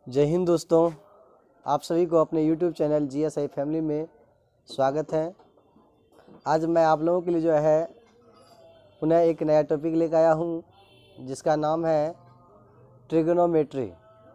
जय हिंद दोस्तों, आप सभी को अपने YouTube चैनल GSI फैमिली में स्वागत है। आज मैं आप लोगों के लिए जो है पुनः एक नया टॉपिक लेकर आया हूं, जिसका नाम है ट्रिगोनोमेट्री।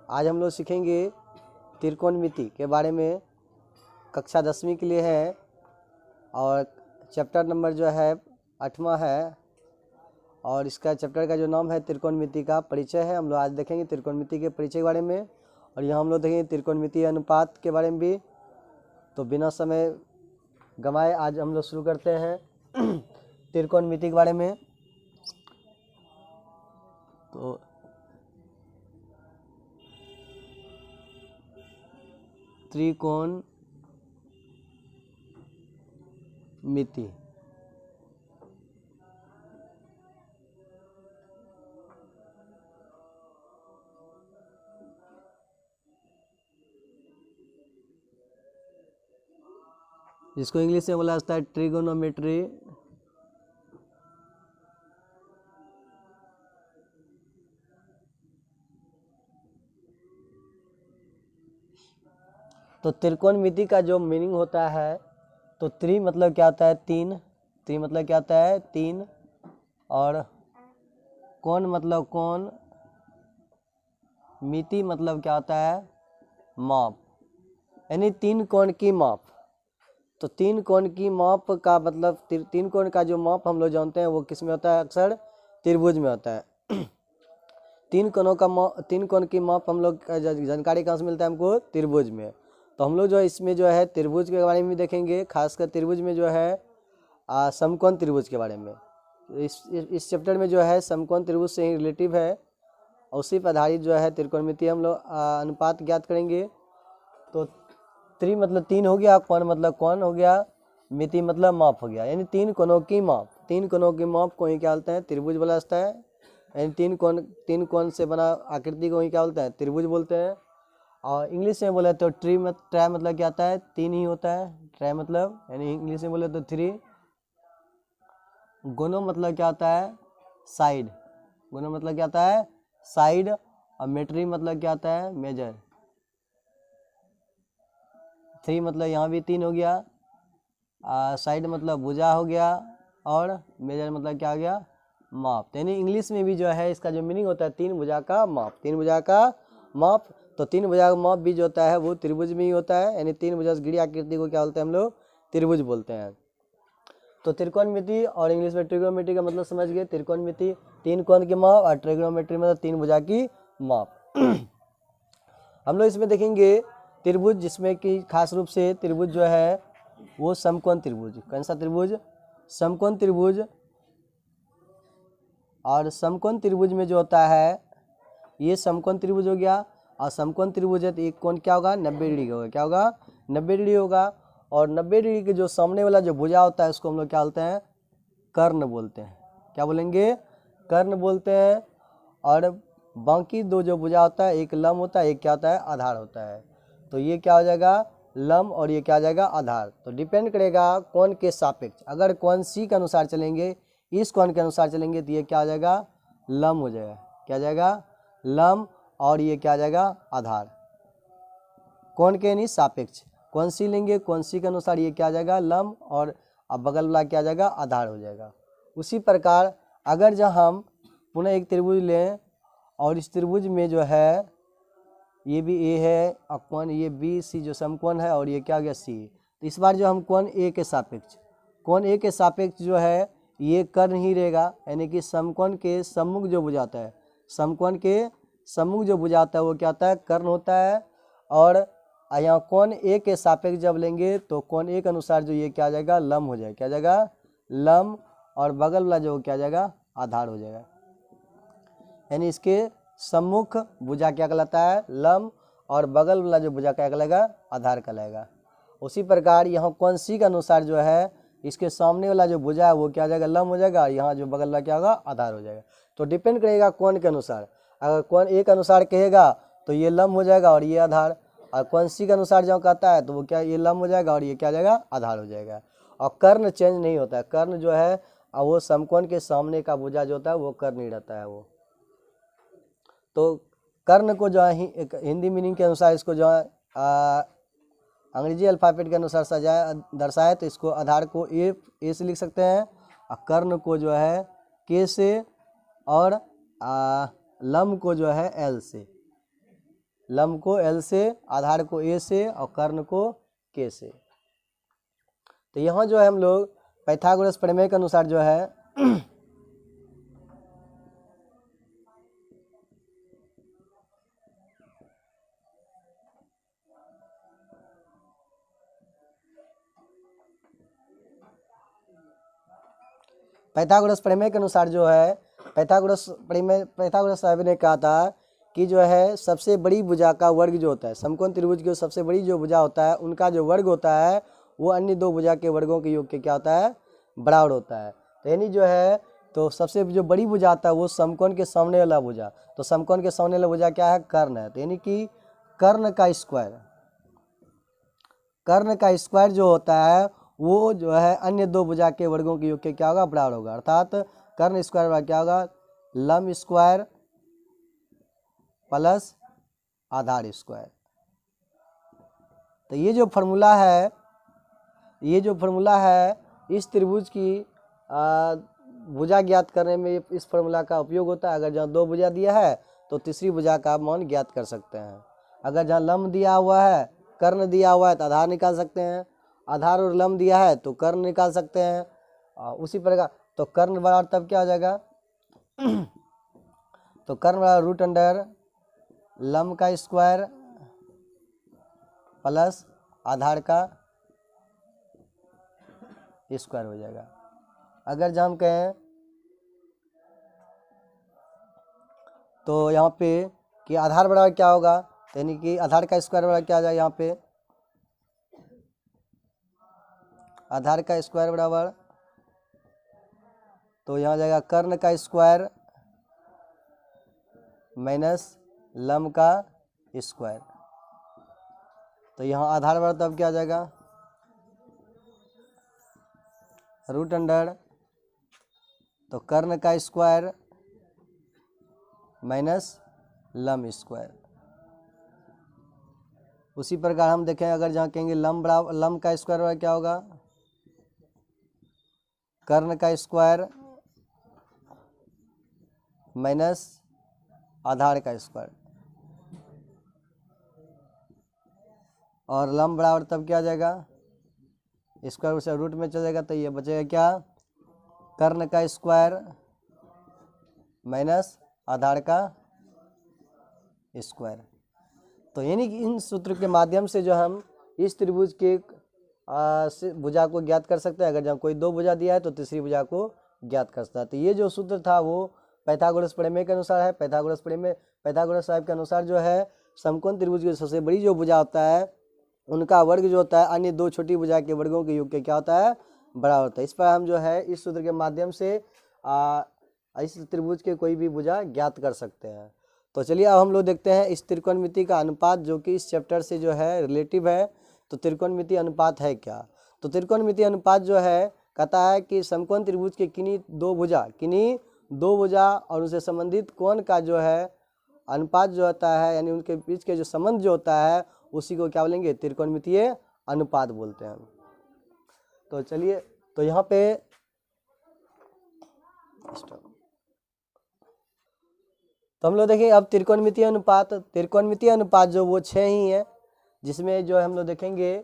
आज हम लोग सीखेंगे त्रिकोणमिति के बारे में। कक्षा 10वीं के लिए है और चैप्टर नंबर जो है 8वां है और इसका चैप्टर का जो नाम है त्रिकोणमिति का परिचय है। हम लोग आज देखेंगे त्रिकोणमिति के परिचय के बारे में और यहाँ हम लोग देखेंगे त्रिकोणमितीय अनुपात के बारे में भी। तो बिना समय गंवाए आज हम लोग शुरू करते हैं त्रिकोणमिति के बारे में। तो त्रिकोणमिति जिसको इंग्लिश में बोला जाता है ट्रिगोनोमेट्री। तो त्रिकोणमिति का जो मीनिंग होता है, तो त्रि मतलब क्या होता है तीन, त्रि मतलब क्या होता है तीन, और कोण मतलब कोण, मिति मतलब क्या होता है माप, यानी तीन कोण की माप। तो तीन कोण की माप का मतलब तीन कोण का जो माप हम लोग जानते हैं वो किस में होता है, अक्सर त्रिभुज में होता है। तीन कोण की माप हम लोग जानकारी कहाँ से मिलता है हमको, त्रिभुज में। तो हम लोग जो इसमें जो है त्रिभुज के बारे में देखेंगे, खासकर त्रिभुज में जो है समकोण त्रिभुज के बारे में। इस चैप्टर में जो है समकोण त्रिभुज से ही रिलेटिव है और उसी पर आधारित जो है त्रिकोणमिति हम लोग अनुपात ज्ञात करेंगे। तो त्रि मतलब तीन हो गया, कोण मतलब कोण हो गया, मिति मतलब माप हो गया, यानी तीन कोणों की माप। तीन कोणों की माप को ही क्या बोलते हैं, त्रिभुज बोला जाता है। यानी तीन कोण से बना आकृति को ही क्या बोलते हैं, त्रिभुज बोलते हैं। और इंग्लिश में बोले तो ट्राई मतलब क्या आता है, तीन ही होता है। ट्राई मतलब यानी इंग्लिश में बोले तो थ्री। गोनो मतलब क्या होता है, साइड। गोनो मतलब क्या आता है, साइड। और मेट्री मतलब क्या आता है, मेजर। थ्री मतलब यहाँ भी तीन हो गया, साइड मतलब भुजा हो गया, और मेजर मतलब क्या हो गया, माप। यानी इंग्लिश में भी जो है इसका जो मीनिंग होता है तीन भुजा का माप, तीन भुजा का माप। तो तीन भुजा का माप भी जो होता है वो त्रिभुज में ही होता है, यानी तीन भुजा से घिरी आकृति को क्या बोलते हैं हम लोग, त्रिभुज बोलते हैं। तो त्रिकोणमिति और इंग्लिश में ट्रिगोनोमेट्री का मतलब समझ गए। त्रिकोणमिति तीन कोण की माप और ट्रिगोनोमेट्री मतलब तीन भुजा की माप। हम लोग इसमें देखेंगे त्रिभुज, जिसमें कि खास रूप से त्रिभुज जो है वो समकोण त्रिभुज। कौन सा त्रिभुज, समकोण त्रिभुज। और समकोण त्रिभुज में जो होता है ये समकोण त्रिभुज हो गया, और समकोण त्रिभुज है तो एक कोण क्या होगा, 90 डिग्री होगा। क्या होगा, 90 डिग्री होगा। और 90 डिग्री के जो सामने वाला जो भुजा होता है उसको हम लोग क्या बोलते हैं, कर्ण बोलते हैं। क्या बोलेंगे, कर्ण बोलते हैं। और बाकी दो जो भुजा होता है, एक लंब होता है, एक क्या होता है, आधार होता है। तो ये क्या हो जाएगा, लंब, और ये क्या आ जाएगा, आधार। तो डिपेंड करेगा कोण के सापेक्ष। अगर कोण सी के अनुसार चलेंगे, इस कोण के अनुसार चलेंगे, तो ये क्या हो जाएगा, लंब हो जाएगा। क्या आ जाएगा, लंब। और ये क्या आ जाएगा, आधार। कोण के नहीं सापेक्ष, कौन सी लेंगे, कौन सी के अनुसार ये क्या आ जाएगा, लंब, और अब बगल वाला क्या आ जाएगा, आधार हो जाएगा। उसी प्रकार अगर जब हम पुनः एक त्रिभुज लें और इस त्रिभुज में जो है ये भी ए है और कोण ये बी सी जो समकोण है, और ये क्या आ गया सी। तो इस बार जो हम कोण ए के सापेक्ष, कोण ए के सापेक्ष जो है ये कर्ण ही रहेगा, यानी कि समकोण के सम्मुख जो भुजा होता है, समकोण के सम्मुख जो भुजा होता है वो क्या होता है, कर्ण होता है। और यहाँ कोण ए के सापेक्ष जब लेंगे तो कोण ए के अनुसार जो ये क्या आ जाएगा, लंब हो जाएगा। क्या आ जाएगा, लंब। और बगल वाला जो क्या आ जाएगा, आधार हो जाएगा। यानी इसके सम्मुख भुजा क्या कहलाता है, लंब, और बगल वाला जो भुजा क्या कहलाएगा, आधार कहलाएगा। उसी प्रकार यहाँ कोण सी के अनुसार जो है इसके सामने वाला जो भुजा है वो क्या आ जाएगा, लंब हो जाएगा, और यहाँ जो बगल वाला क्या होगा, आधार हो जाएगा। तो डिपेंड करेगा कोण के अनुसार। अगर कोण ए के अनुसार कहेगा तो ये लंब हो जाएगा और ये आधार, और कोण सी के अनुसार जो कहता है तो वो क्या, ये लंब हो जाएगा और ये क्या आ जाएगा, आधार हो जाएगा। और कर्ण चेंज नहीं होता है। कर्ण जो है वो समकोण के सामने का भुजा जो होता है वो कर्ण ही रहता है वो। तो कर्ण को जो है एक हिंदी मीनिंग के अनुसार इसको जो है अंग्रेजी अल्फ़ाबेट के अनुसार सजाया दर्शाए तो इसको आधार को ए से लिख सकते हैं, और कर्ण को जो है के से, और लम को जो है एल से। लम को एल से, आधार को ए से, और कर्ण को के से। तो यहाँ जो है हम लोग पाइथागोरस प्रमेय के अनुसार जो है पाइथागोरस प्रमेय के अनुसार जो है पाइथागोरस साहब ने कहा था कि जो है सबसे बड़ी भुजा का वर्ग जो होता है, समकोण त्रिभुज की सबसे बड़ी जो भुजा होता है उनका जो वर्ग होता है वो अन्य दो भुजा के वर्गों के योग के क्या होता है, बराबर होता है। तो यानी जो है तो सबसे जो बड़ी भुजा आता है वो समकोण के सामने वाला भुजा, तो समकोण के सामने वाला भुजा क्या है, कर्ण है। तो यानी कि कर्ण का स्क्वायर जो होता है वो जो है अन्य दो भुजा के वर्गों के योग के क्या होगा, बराबर होगा। अर्थात कर्ण स्क्वायर बराबर क्या होगा, लंब स्क्वायर प्लस आधार स्क्वायर। तो ये जो फॉर्मूला है इस त्रिभुज की भुजा ज्ञात करने में इस फॉर्मूला का उपयोग होता है। अगर जहाँ दो भुजा दिया है तो तीसरी भुजा का मान ज्ञात कर सकते हैं। अगर जहाँ लंब दिया हुआ है, कर्ण दिया हुआ है तो आधार निकाल सकते हैं, आधार और लंब दिया है तो कर्ण निकाल सकते हैं। उसी प्रकार तो कर्ण बराबर तब क्या हो जाएगा तो कर्ण बराबर रूट अंडर लंब का स्क्वायर प्लस आधार का स्क्वायर हो जाएगा। अगर जब हम कहें तो यहाँ पे कि आधार बराबर क्या होगा, यानी कि आधार का स्क्वायर बराबर क्या आ जाएगा, यहाँ पे आधार का स्क्वायर बराबर तो यहाँ जाएगा कर्ण का स्क्वायर माइनस लंब का स्क्वायर। तो यहाँ आधार बराबर तब क्या आ जाएगा, रूट अंडर तो कर्ण का स्क्वायर माइनस लंब स्क्वायर। उसी प्रकार हम देखें अगर जहाँ कहेंगे लंब का स्क्वायर बराबर क्या होगा, कर्ण का स्क्वायर माइनस आधार का स्क्वायर, और लंब बराबर तब क्या आ जाएगा, स्क्वायर से रूट में चल जाएगा तो ये बचेगा क्या, कर्ण का स्क्वायर माइनस आधार का स्क्वायर। तो यानी कि इन सूत्र के माध्यम से जो हम इस त्रिभुज के भुजा को ज्ञात कर सकते हैं। अगर जब कोई दो भुजा दिया है तो तीसरी भुजा को ज्ञात कर सकता है। तो ये जो सूत्र था वो पाइथागोरस प्रमेय के अनुसार है। पाइथागोरस साहब के अनुसार जो है समकोण त्रिभुज की सबसे बड़ी जो भुजा होता है उनका वर्ग जो होता है अन्य दो छोटी भुजा के वर्गों के योग के क्या होता है, बराबर होता है। इस पर हम जो है इस सूत्र के माध्यम से इस त्रिभुज के कोई भी भुजा ज्ञात कर सकते हैं। तो चलिए अब हम लोग देखते हैं इस त्रिकोणमिति का अनुपात जो कि इस चैप्टर से जो है रिलेटिव है। तो त्रिकोणमिति अनुपात है क्या, तो त्रिकोणमिति अनुपात जो है कहता है कि समकोण त्रिभुज के किन्हीं दो भुजा और उनसे संबंधित कोण का जो है अनुपात जो होता है, यानी उनके बीच के जो संबंध जो होता है उसी को क्या बोलेंगे, त्रिकोणमितीय अनुपात बोलते हैं। तो चलिए तो यहाँ पे तो हम लोग देखिए अब त्रिकोणमितीय अनुपात जो वो 6 ही है, जिसमें जो हम लोग देखेंगे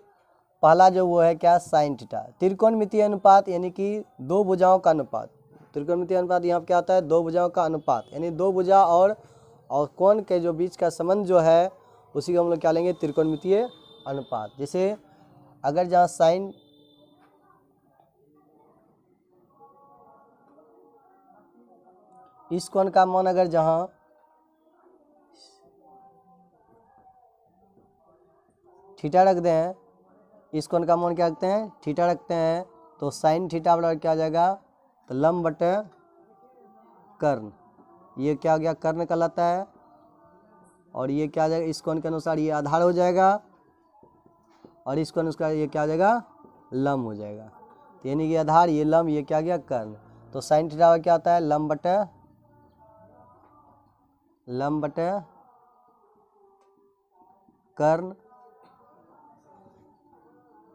पहला जो वो है क्या, साइन थीटा। त्रिकोणमितीय अनुपात यानी कि दो भुजाओं का अनुपात। त्रिकोणमितीय अनुपात यहाँ क्या होता है, दो भुजाओं का अनुपात, यानी दो भुजा और कोण के जो बीच का संबंध जो है उसी को हम लोग क्या लेंगे, त्रिकोणमितीय अनुपात। जैसे अगर जहाँ साइन इस कोण का मान अगर जहाँ थीटा रख दें, इस कोण का मान क्या रखते हैं, थीटा रखते हैं, तो साइन थीटा बराबर क्या आ जाएगा, तो लंब बटे कर्ण। ये क्या हो गया, कर्ण कहलाता है, और ये क्या आ जाएगा, इस कोण के अनुसार ये आधार हो जाएगा, और इस कोण के अनुसार ये क्या आ जाएगा, लंब हो जाएगा। तो यानी कि आधार ये लंब, ये क्या गया कर्ण। तो साइन थीटा क्या होता है, लंब बटे कर्ण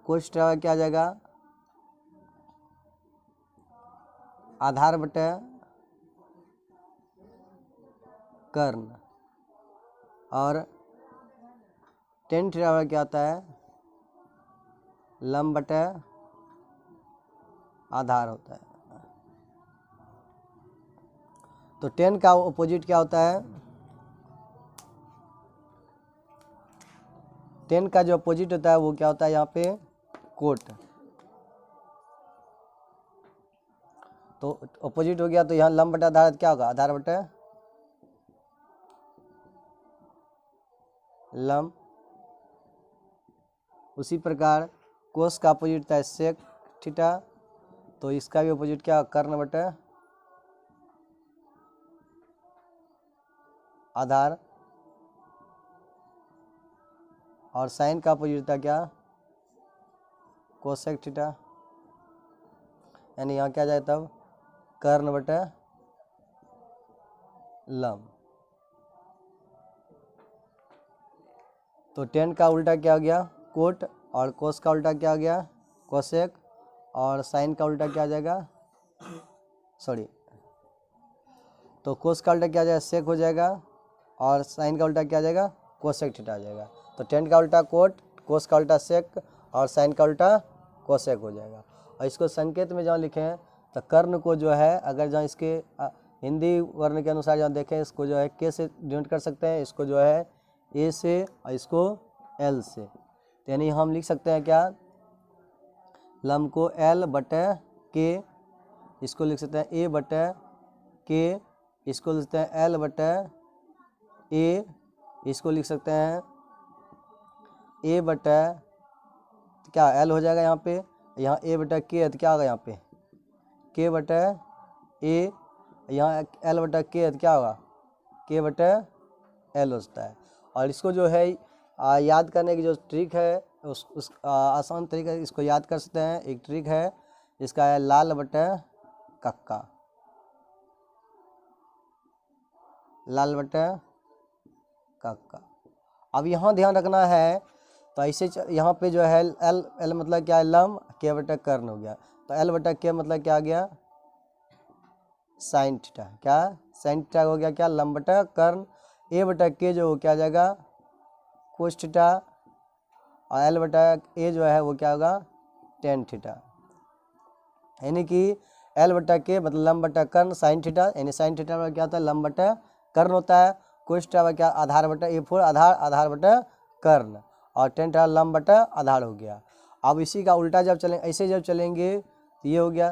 कोष्ठ क्या आ जाएगा, आधार बटे कर्ण, और टेन थीटा क्या होता है, लंब बटे आधार होता है। तो टेन का अपोजिट क्या होता है, टेन का जो अपोजिट होता है वो क्या होता है यहाँ पे, कोट। तो अपोजिट हो गया, तो यहाँ लंब बटा आधार क्या होगा, आधार बटे लंब। उसी प्रकार कोस का अपोजिट था सेक थीटा, तो इसका भी अपोजिट क्या, कर्ण बटे आधार। और साइन का अपोजिट था क्या, कोसेक थीटा, यानी यहाँ क्या जाए तब कर्ण बटे लंब। तो टेन का उल्टा क्या हो गया, कोट, और कोस का उल्टा क्या हो गया, कोसेक, और साइन का उल्टा क्या आ जाएगा, सॉरी, तो कोस का उल्टा क्या आ जाएगा, सेक हो जाएगा, और साइन का उल्टा क्या आ जाएगा, कोसेक थीटा आ जाएगा। तो टेन का उल्टा कोट, कोस का उल्टा सेक, और साइन का उल्टा कोसेक हो जाएगा। और इसको संकेत में जहाँ लिखे हैं तो कर्ण को जो है, अगर जहाँ इसके हिंदी वर्ण के अनुसार जहाँ देखें, इसको जो है के से डिनोट कर सकते हैं, इसको जो है ए से, और इसको एल से। तो यानी हम लिख सकते हैं क्या, लंब को एल बटे के, इसको लिख सकते हैं ए बटे के, इसको लिख सकते हैं एल बटे ए, इसको लिख सकते हैं ए बटे क्या, एल हो जाएगा यहाँ पे, यहाँ ए बटे के है तो क्या होगा यहाँ पे, के बटे ए, यहाँ एल बटे के है तो क्या होगा, के बटे एल होता है। और इसको जो है याद करने की जो ट्रिक है, उस आसान तरीका इसको याद कर सकते हैं। एक ट्रिक है, इसका है लाल बटे कक्का, लाल बटे कक्का। अब यहाँ ध्यान रखना है, तो ऐसे यहाँ पे जो है एल, एल मतलब क्या है, लंब, के बटे कर्ण हो गया, तो एल बटे के मतलब क्या आ गया, साइन थीटा, क्या साइन थीटा हो गया क्या, लंब बटे कर्ण। ए बटे के जो क्या आ जाएगा, कोस थीटा, और एल बटा ए जो है वो क्या होगा, टेन थीटा। यानी कि एल बटा के मतलब लंब बटा कर्ण साइन थीटा, यानी साइन थीटा में क्या होता है, लंब बटा कर्ण होता है। कोस थीटा में क्या, आधार बटा ए फोर, आधार, आधार बटा कर्ण, और टेन थीटा लंब बटा आधार हो गया। अब इसी का उल्टा जब चलेंगे, ऐसे जब चलेंगे तो ये हो गया,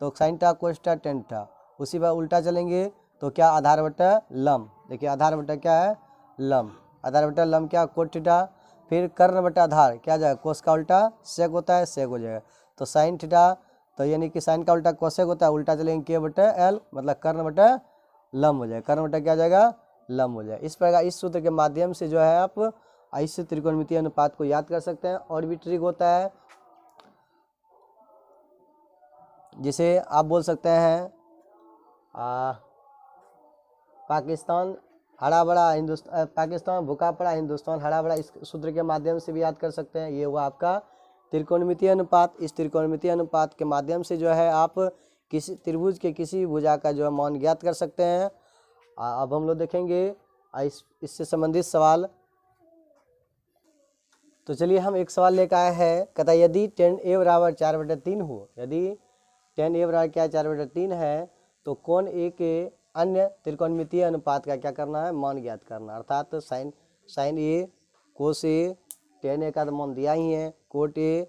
तो sine theta cos theta tan theta. उसी पर उल्टा चलेंगे तो क्या, आधार बटा लंब, देखिए आधार बटा क्या है, लंब, आधार बटा लंब क्या, कोस थीटा, फिर कर्ण बटा आधार क्या जाएगा, कोस का उल्टा सेक होता है, सेक हो जाएगा, तो साइन थीटा, तो यानी कि साइन का उल्टा कोसेक होता है, उल्टा चलेंगे के बटे एल मतलब कर्ण बटे लंब हो जाएगा, कर्ण बटा क्या जाएगा, लंब हो जाएगा। इस प्रकार इस सूत्र के माध्यम से जो है आप ऐसे त्रिकोणमितीय अनुपात को याद कर सकते हैं। और भी ट्रिक होता है, जिसे आप बोल सकते हैं पाकिस्तान हरा भरा हिंदुस्तान, पाकिस्तान भूखा पड़ा हिंदुस्तान हरा भरा, इस सूत्र के माध्यम से भी याद कर सकते हैं। ये हुआ आपका त्रिकोणमितीय अनुपात। इस त्रिकोणमितीय अनुपात के माध्यम से जो है आप किसी त्रिभुज के किसी भुजा का जो है मान ज्ञात कर सकते हैं। अब हम लोग देखेंगे इससे संबंधित सवाल। तो चलिए हम एक सवाल लेकर आए हैं, कहता है यदि tan a बराबर 4/3 हो, यदि tan a बराबर क्या 4/3 है, तो कोण a के अन्य त्रिकोणमितीय अनुपात का क्या करना है, मान ज्ञात करना। अर्थात sine A, cos A, tan a का तो मान दिया ही है, कोट ए,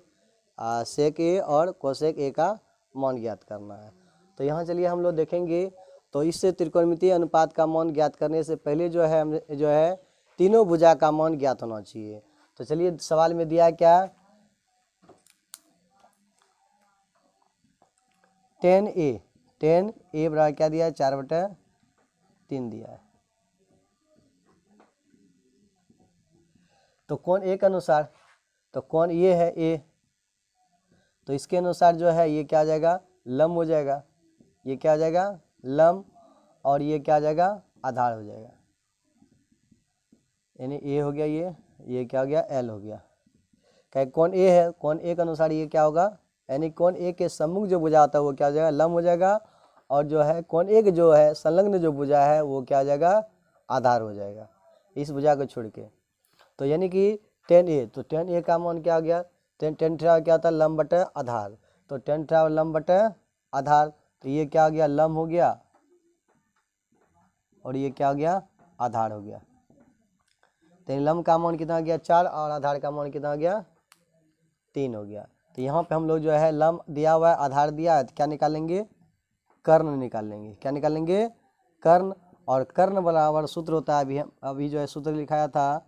सेक ए और कोसेक ए का मान ज्ञात करना है। तो यहाँ चलिए हम लोग देखेंगे। तो इससे त्रिकोणमितीय अनुपात का मान ज्ञात करने से पहले जो है हम जो है तीनों भुजा का मान ज्ञात होना चाहिए। तो चलिए सवाल में दिया क्या, tan a बराबर क्या दिया है, 4/3 दिया है। तो कोण ए के अनुसार, तो कोण ये है ए, तो इसके अनुसार जो है ये क्या आ जाएगा, लंब हो जाएगा, ये क्या आ जाएगा लंब, और ये क्या आ जाएगा आधार हो जाएगा, यानी ए हो गया ये ये क्या हो गया L हो गया। क्या कोण A है, कोण A के अनुसार ये क्या होगा, यानी कोण A के सम्मुख जो भुजा आता है वो क्या हो जाएगा, लंब हो जाएगा, और जो है कोण A के जो है संलग्न जो भुजा है वो क्या हो जाएगा, आधार हो जाएगा इस भुजा को छोड़ के। तो यानी कि tan A, तो tan A का मान क्या हो गया, tan थीटा क्या होता है, लंब बटे आधार, तो tan थीटा लंब बटे आधार, तो ये क्या हो गया, लंब हो गया, और ये क्या हो गया, आधार हो गया। तो लंब का मान कितना हो गया 4 और आधार का मान कितना हो गया 3 हो गया। तो यहाँ पे हम लोग जो है लंब दिया हुआ है, आधार दिया है, तो क्या निकालेंगे, कर्ण निकालेंगे। क्या निकालेंगे, कर्ण। और कर्ण बराबर सूत्र होता है, अभी जो है सूत्र लिखाया था,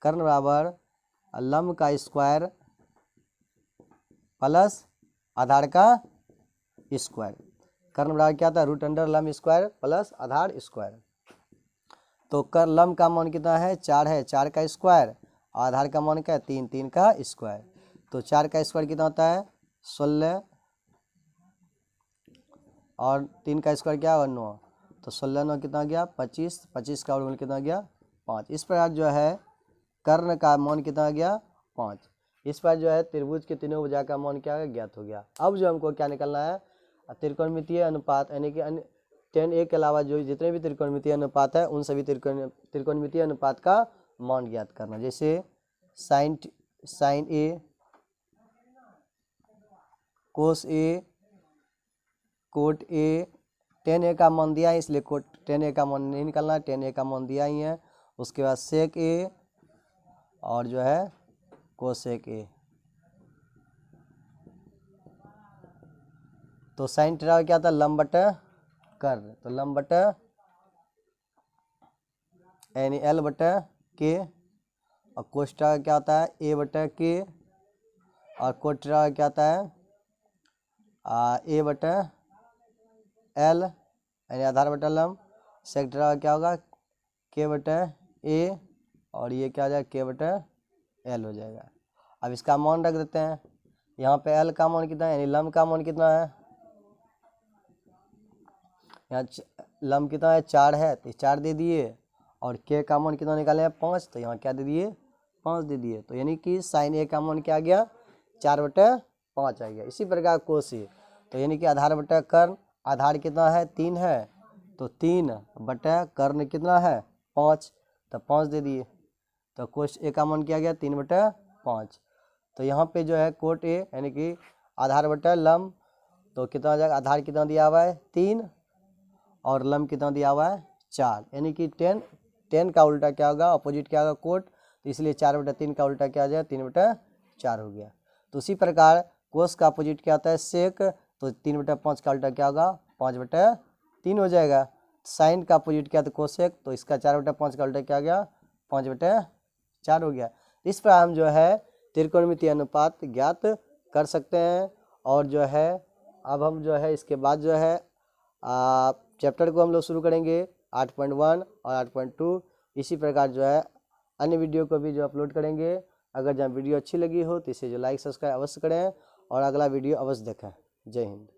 कर्ण बराबर लंब का स्क्वायर प्लस आधार का स्क्वायर। कर्ण बराबर क्या था, रूट अंडर लंब स्क्वायर प्लस आधार स्क्वायर। तो कर लंब का मान कितना है 4 है, 4 का स्क्वायर, आधार का मान क्या है 3, 3 का स्क्वायर। तो 4 का स्क्वायर कितना होता है 16, और 3 का स्क्वायर क्या है 9, तो 16 9 कितना गया 25, 25 का वर्गमूल कितना गया 5। इस प्रकार जो है कर्ण का मान कितना गया 5। इस पर जो है त्रिभुज के तीनों भुजा का मान क्या है ज्ञात हो गया। अब जो हमको क्या निकलना है, त्रिकोणमितीय अनुपात, यानी कि tan A के अलावा जो जितने भी त्रिकोणमितीय अनुपात है उन सभी त्रिकोणमितीय अनुपात का मान ज्ञात करना। जैसे sine A, cos A, cot A, tan A का मान दिया है इसलिए tan A का मान नहीं निकलना, tan A का मान दिया ही है। उसके बाद sec A और जो है कोसेक A। तो साइन थीटा क्या था, लंब बटे कर्ण, तो लंब बटे यानी L बटे K, और कोस थीटा क्या होता है A बटे K, और कोट थीटा क्या होता है A बटे L यानी आधार बटे लंब। सेक थीटा क्या होगा K बटे A, और ये क्या हो जाएगा K बटे L हो जाएगा। अब इसका मान रख देते हैं, यहाँ पे L का मान कितना है, यानी लंब का मान कितना है, यहाँ लंब कितना है 4 है, तो 4 दे दिए, और K का मान कितना निकाले हैं 5, तो यहाँ क्या दे दिए 5 दे दिए। तो यानी कि साइन A का मान क्या आ गया 4 बटे 5 आ गया। इसी प्रकार कोस A, तो यानी कि आधार बटे कर्ण, आधार कितना है 3 है, तो 3 बटे कर्ण कितना है 5, तो 5 दे दिए, तो कोस A का मान क्या गया 3 बटे 5। तो यहाँ पे जो है कोट A यानी कि आधार बटे लंब, तो कितना हो जाएगा, आधार कितना दिया हुआ है 3 और लंब कितना दिया हुआ है 4, यानी कि tan का उल्टा क्या होगा, अपोजिट क्या होगा कोट, तो इसलिए 4 बटे 3 का उल्टा क्या आ जाएगा 3 बटे 4 हो गया। तो उसी प्रकार कोस का अपोजिट क्या होता है सेक, तो 3 बटे 5 का उल्टा क्या होगा 5 बटे 3 हो जाएगा। साइन का अपोजिट क्या था कोसेक, तो इसका 4 बटे 5 का उल्टा क्या आ गया 5 बटे 4 हो गया। इस पर हम जो है त्रिकोणमितीय अनुपात ज्ञात कर सकते हैं। और जो है अब हम जो है इसके बाद जो है चैप्टर को हम लोग शुरू करेंगे 8.1 और 8.2। इसी प्रकार जो है अन्य वीडियो को भी जो अपलोड करेंगे। अगर जब वीडियो अच्छी लगी हो तो इसे जो लाइक सब्सक्राइब अवश्य करें और अगला वीडियो अवश्य देखें। जय हिंद।